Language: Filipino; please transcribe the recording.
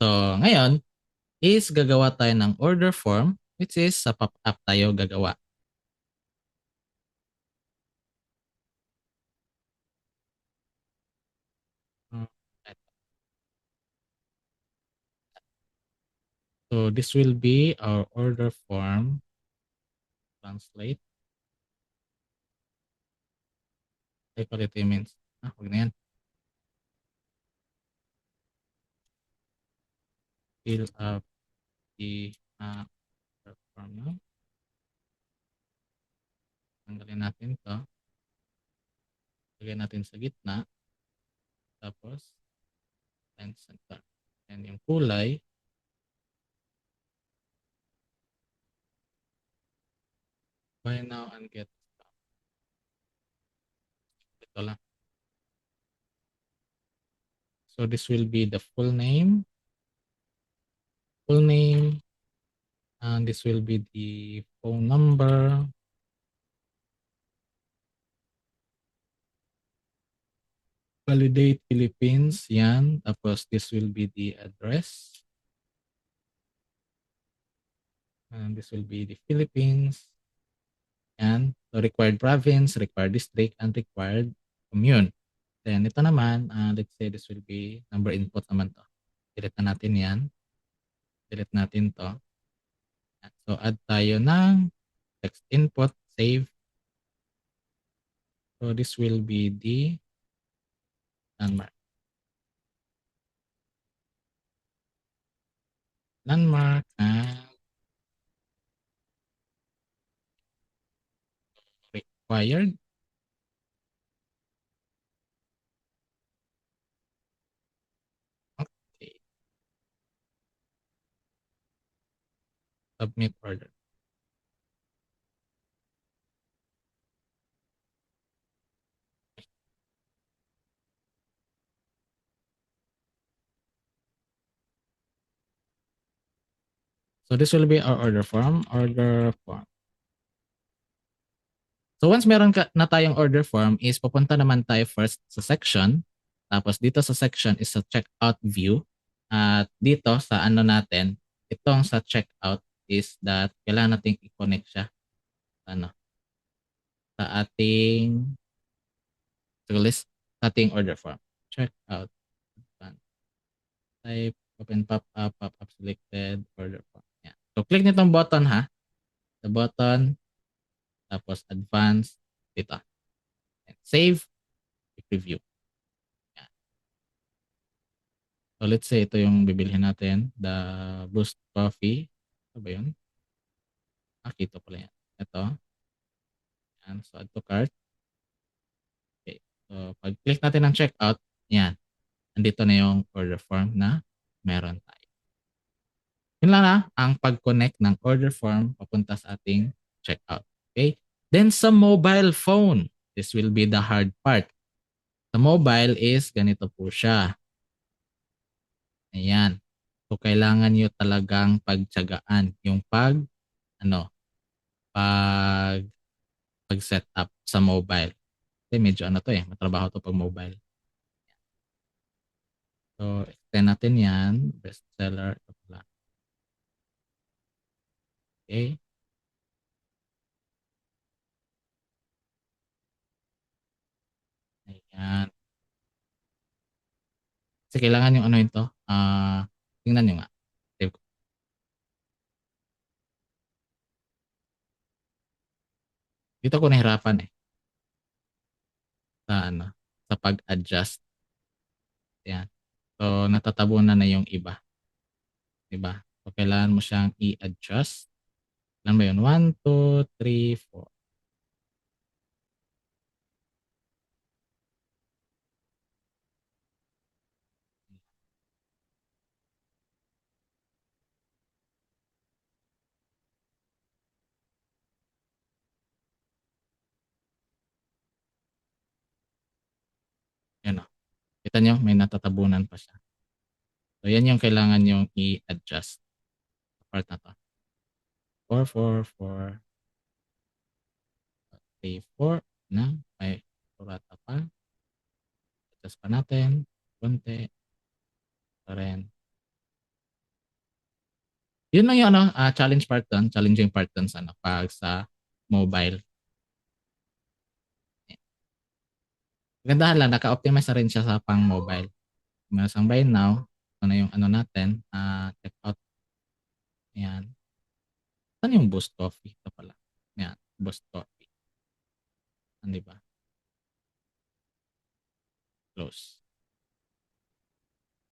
So, ngayon is gagawa tayo ng order form which is sa pop-up tayo gagawa. Hmm, So, this will be our order form. Translate. Equality means. Huwag na yan. Fill up the order form. No? Tanggalin natin to. Lagyan natin sa gitna. Tapos, and center. And yung kulay, buy now and get stuff. Ito lang. So, this will be the full name. Full name. And this will be the phone number. Validate Philippines. Yan. Tapos, this will be the address. And this will be the Philippines. Yan. So, required province, required district, and required commune. Then, ito naman, let's say this will be number input naman to. Delete na natin yan. Delete natin to. So, add tayo ng text input, save. So, this will be the landmark. Landmark and required. Okay. Submit order. So, this will be our order form. Order form. So, once meron na tayong order form is pupunta naman tayo first sa section. Tapos, dito sa section is sa checkout view. At dito sa ano natin, itong sa checkout is that kailangan nating i-connect siya ano, sa ating list, sa ating order form. Checkout. Type, open pop-up selected, order form. Yan. So, click nitong button ha. The button, tapos advance, dito. And save, preview. Yan. So, let's say ito yung bibilhin natin. The Boost Coffee. Ano ba yun? Ito pala yan. Ito. Yan. So, add to cart. Okay. So, pag-click natin ng checkout, yan. Andito na yung order form na meron tayo. Yun lang na ang pag-connect ng order form papunta sa ating checkout. Okay? Then sa mobile phone, this will be the hard part. Sa mobile is ganito po siya. Ayan. So kailangan nyo talagang pagtiyagaan yung ano, pag set up sa mobile. Kasi medyo ano to matrabaho to pag mobile. So extend natin yan, bestseller. Okay. Ayan. Kasi kailangan yung ano yun to. Tingnan nyo nga. Save ko. Dito ko nahirapan sa ano, sa pag-adjust. Ayan. So natatabunan na yung iba. Diba? So kailangan mo siyang i-adjust. Alam ba yun? 1, 2, 3, 4. Yan o. Kita nyo, may natatabunan pa siya. So yan yung kailangan yung i-adjust. Part na to. 4, 4, 4, 3, 4 na. May surata pa. Adjust pa natin. Konti. Pa rin. Yun lang yung challenge part doon, challenging part doon sa pag sa mobile. Gandahan lang, naka-optimize na rin siya sa pang mobile. Masang by now, ano yung natin, check out. Ayan. Saan yung Boost Coffee? Ito pala. Ayan, Boost Coffee. Di ba? Close.